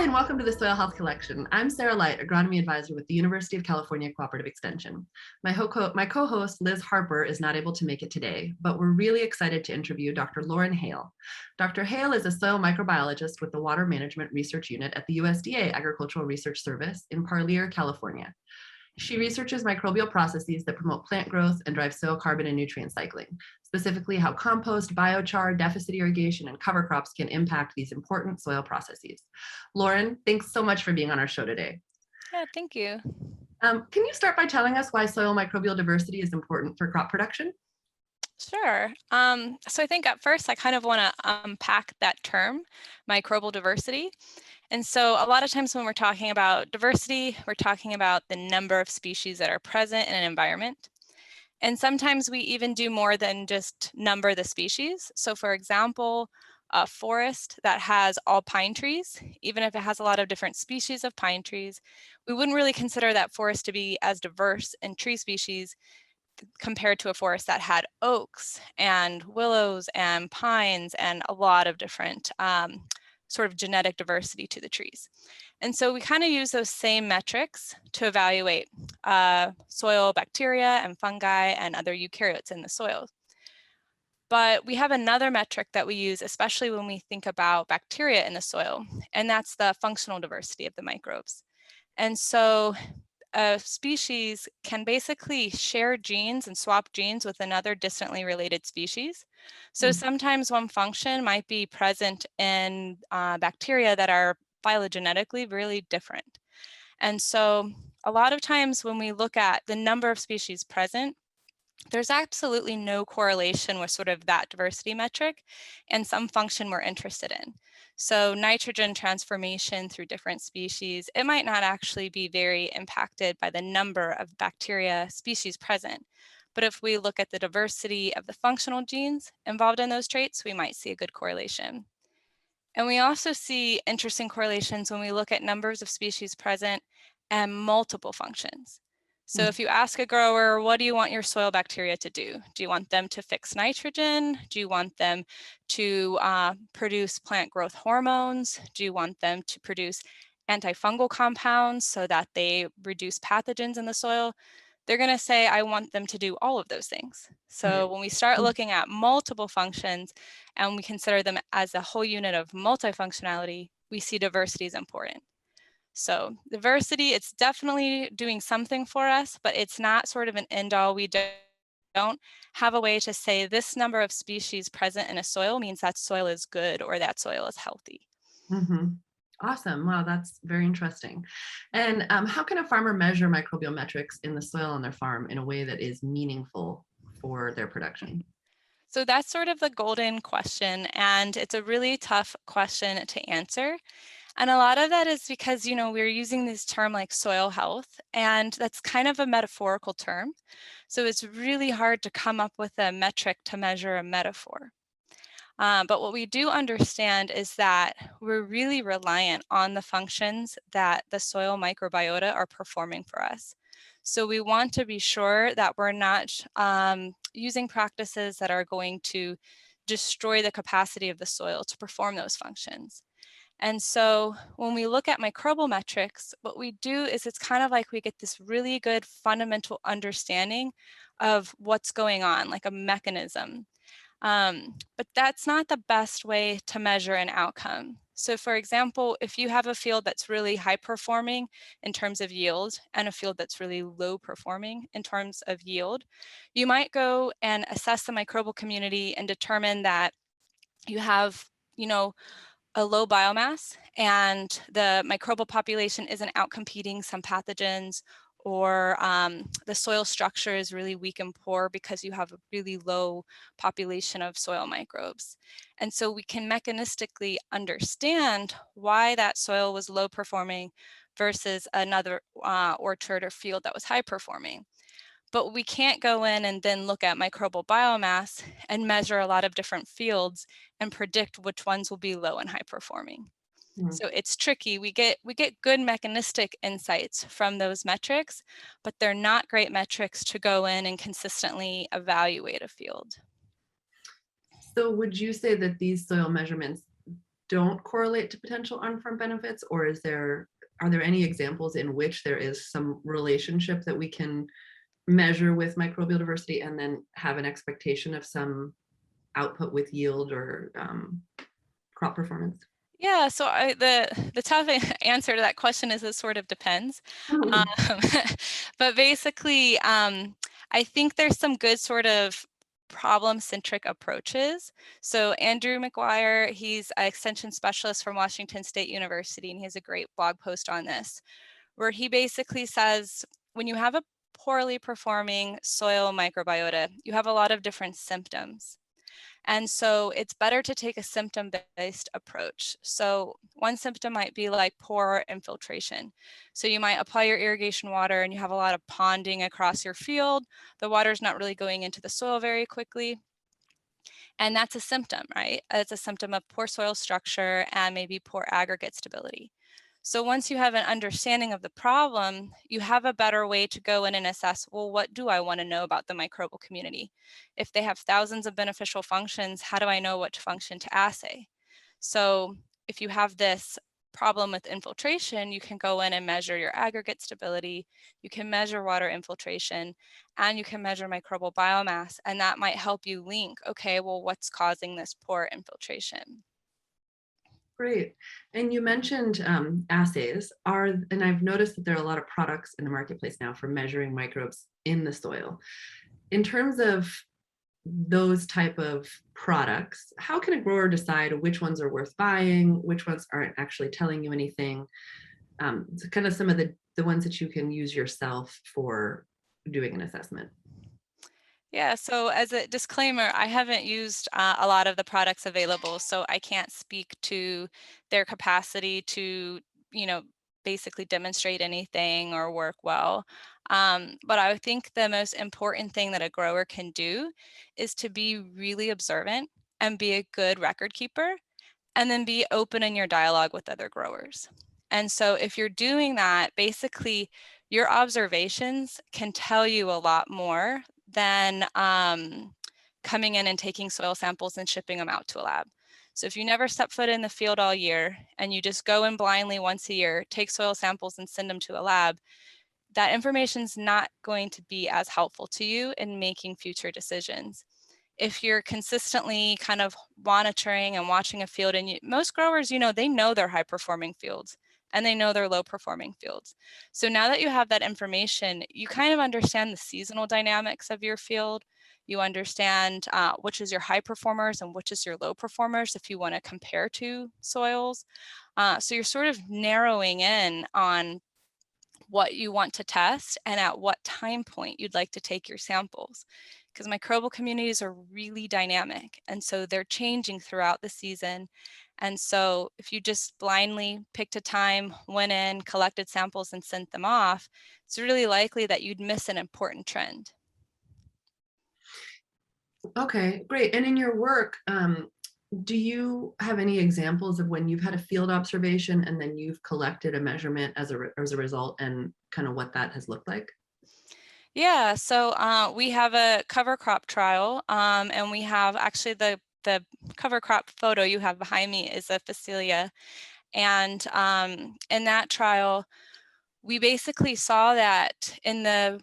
Hi, and welcome to the Soil Health Collection. I'm Sarah Light, Agronomy Advisor with the University of California Cooperative Extension. My co-host, Liz Harper, is not able to make it today, but we're really excited to interview Dr. Lauren Hale. Dr. Hale is a soil microbiologist with the Water Management Research Unit at the USDA Agricultural Research Service in Parlier, California. She researches microbial processes that promote plant growth and drive soil carbon and nutrient cycling, specifically how compost, biochar, deficit irrigation, and cover crops can impact these important soil processes. Lauren, thanks so much for being on our show today. Yeah, thank you. Can you start by telling us why soil microbial diversity is important for crop production? Sure. So I think at first I kind of want to unpack that term, microbial diversity. And so a lot of times when we're talking about diversity, we're talking about the number of species that are present in an environment. And sometimes we even do more than just number the species. So for example, a forest that has all pine trees, even if it has a lot of different species of pine trees, we wouldn't really consider that forest to be as diverse in tree species compared to a forest that had oaks and willows and pines and a lot of different sort of genetic diversity to the trees. And so we kind of use those same metrics to evaluate soil bacteria and fungi and other eukaryotes in the soil. But we have another metric that we use, especially when we think about bacteria in the soil, and that's the functional diversity of the microbes. And so a species can basically share genes and swap genes with another distantly related species. So sometimes one function might be present in bacteria that are phylogenetically really different. And so a lot of times when we look at the number of species present, there's absolutely no correlation with sort of that diversity metric and some function we're interested in. So nitrogen transformation through different species, it might not actually be very impacted by the number of bacteria species present. But if we look at the diversity of the functional genes involved in those traits, we might see a good correlation. And we also see interesting correlations when we look at numbers of species present and multiple functions. So if you ask a grower, what do you want your soil bacteria to do? Do you want them to fix nitrogen? Do you want them to produce plant growth hormones? Do you want them to produce antifungal compounds so that they reduce pathogens in the soil? They're going to say, I want them to do all of those things. So when we start looking at multiple functions and we consider them as a whole unit of multifunctionality, we see diversity is important. So diversity, it's definitely doing something for us, but it's not sort of an end all. We don't have a way to say this number of species present in a soil means that soil is good or that soil is healthy. Awesome. Wow, that's very interesting. And how can a farmer measure microbial metrics in the soil on their farm in a way that is meaningful for their production? So that's sort of the golden question, and it's a really tough question to answer. And a lot of that is because, we're using this term like soil health, and that's kind of a metaphorical term. So it's really hard to come up with a metric to measure a metaphor. But what we do understand is that we're really reliant on the functions that the soil microbiota are performing for us. So we want to be sure that we're not using practices that are going to destroy the capacity of the soil to perform those functions. And so when we look at microbial metrics, what we do is it's kind of like we get this really good fundamental understanding of what's going on, like a mechanism. But that's not the best way to measure an outcome. So for example, if you have a field that's really high performing in terms of yield and a field that's really low performing in terms of yield, you might go and assess the microbial community and determine that you have, a low biomass and the microbial population isn't outcompeting some pathogens, or the soil structure is really weak and poor because you have a really low population of soil microbes. And so we can mechanistically understand why that soil was low performing versus another orchard or field that was high performing. But we can't go in and then look at microbial biomass and measure a lot of different fields and predict which ones will be low and high performing. So it's tricky. We get good mechanistic insights from those metrics, but they're not great metrics to go in and consistently evaluate a field. So would you say that these soil measurements don't correlate to potential on-farm benefits, or are there any examples in which there is some relationship that we can measure with microbial diversity and then have an expectation of some output with yield or crop performance? Yeah, so the tough answer to that question is it sort of depends. Um, but basically, I think there's some good sort of problem-centric approaches. So Andrew McGuire, he's an extension specialist from Washington State University, and he has a great blog post on this, where he basically says, when you have a poorly performing soil microbiota, you have a lot of different symptoms. And so it's better to take a symptom-based approach. So one symptom might be like poor infiltration. So you might apply your irrigation water and you have a lot of ponding across your field. The water's not really going into the soil very quickly. And that's a symptom, right? It's a symptom of poor soil structure and maybe poor aggregate stability. So once you have an understanding of the problem, you have a better way to go in and assess, well, what do I want to know about the microbial community? If they have thousands of beneficial functions, how do I know which function to assay? So if you have this problem with infiltration, you can go in and measure your aggregate stability, you can measure water infiltration, and you can measure microbial biomass, and that might help you link, okay, well, what's causing this poor infiltration? Great. And you mentioned assays and I've noticed that there are a lot of products in the marketplace now for measuring microbes in the soil. In terms of those type of products, how can a grower decide which ones are worth buying, which ones aren't actually telling you anything? So kind of some of the ones that you can use yourself for doing an assessment. Yeah, so as a disclaimer, I haven't used a lot of the products available, so I can't speak to their capacity to, you know, basically demonstrate anything or work well. But I would think the most important thing that a grower can do is to be really observant and be a good record keeper, and then be open in your dialogue with other growers. And so if you're doing that, basically your observations can tell you a lot more than coming in and taking soil samples and shipping them out to a lab. So if you never step foot in the field all year and you just go in blindly once a year, take soil samples and send them to a lab, that information is not going to be as helpful to you in making future decisions. If you're consistently kind of monitoring and watching a field, and most growers, you know, they know their high performing fields and they know their low performing fields. So now that you have that information, you kind of understand the seasonal dynamics of your field. You understand which is your high performers and which is your low performers if you want to compare two soils. So you're sort of narrowing in on what you want to test and at what time point you'd like to take your samples, because microbial communities are really dynamic, and so they're changing throughout the season. And so if you just blindly picked a time, went in, collected samples and sent them off, it's really likely that you'd miss an important trend. Okay, great. And in your work, do you have any examples of when you've had a field observation and then you've collected a measurement as a result, and kind of what that has looked like? Yeah, so we have a cover crop trial, and we have actually the cover crop photo you have behind me is a Phacelia. And in that trial, we basically saw that in the,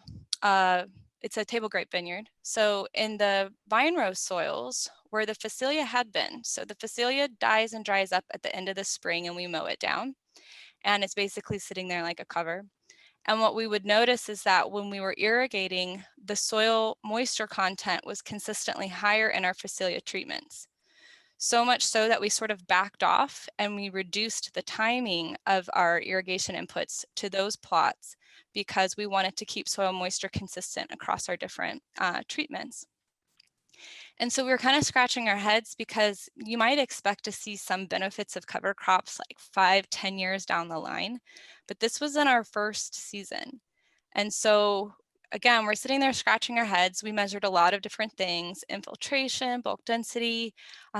it's a table grape vineyard. So in the vine row soils where the Phacelia had been, so the Phacelia dies and dries up at the end of the spring and we mow it down. And it's basically sitting there like a cover. And what we would notice is that when we were irrigating, the soil moisture content was consistently higher in our Phacelia treatments. So much so that we sort of backed off and we reduced the timing of our irrigation inputs to those plots because we wanted to keep soil moisture consistent across our different treatments. And so we were kind of scratching our heads because you might expect to see some benefits of cover crops like 5-10 years down the line, but this was in our first season. And so again, we're sitting there scratching our heads. We measured a lot of different things: infiltration, bulk density,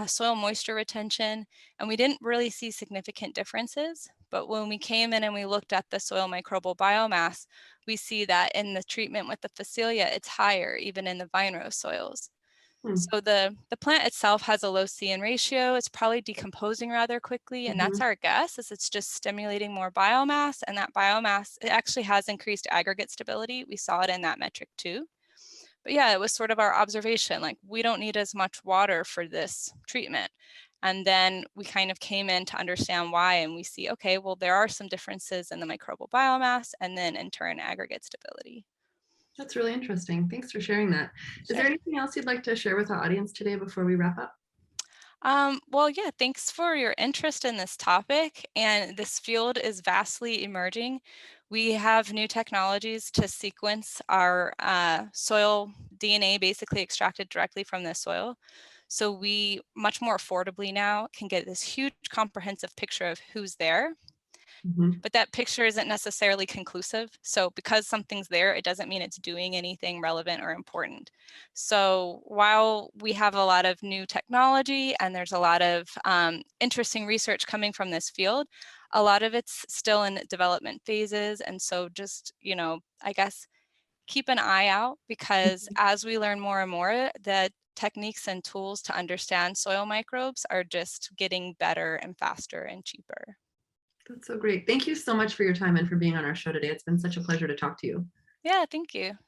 soil moisture retention, and we didn't really see significant differences. But when we came in and we looked at the soil microbial biomass, we see that in the treatment with the Phacelia, it's higher even in the vine row soils. Hmm. So the plant itself has a low C/N ratio. It's probably decomposing rather quickly, and that's Mhm. our guess, is it's just stimulating more biomass, and that biomass, it actually has increased aggregate stability. We saw it in that metric too. But yeah, it was sort of our observation, like we don't need as much water for this treatment. And then we kind of came in to understand why, and we see, okay, well, there are some differences in the microbial biomass and then in turn aggregate stability. That's really interesting. Thanks for sharing that. Is Sure. there anything else you'd like to share with our audience today before we wrap up? Well, yeah, thanks for your interest in this topic. And this field is vastly emerging. We have new technologies to sequence our soil DNA, basically extracted directly from the soil. So we much more affordably now can get this huge comprehensive picture of who's there, Mhm. but that picture isn't necessarily conclusive. So because something's there, it doesn't mean it's doing anything relevant or important. So while we have a lot of new technology and there's a lot of interesting research coming from this field, a lot of it's still in development phases. And so just, I guess keep an eye out, because Mhm. as we learn more and more, the techniques and tools to understand soil microbes are just getting better and faster and cheaper. That's so great. Thank you so much for your time and for being on our show today. It's been such a pleasure to talk to you. Yeah, thank you.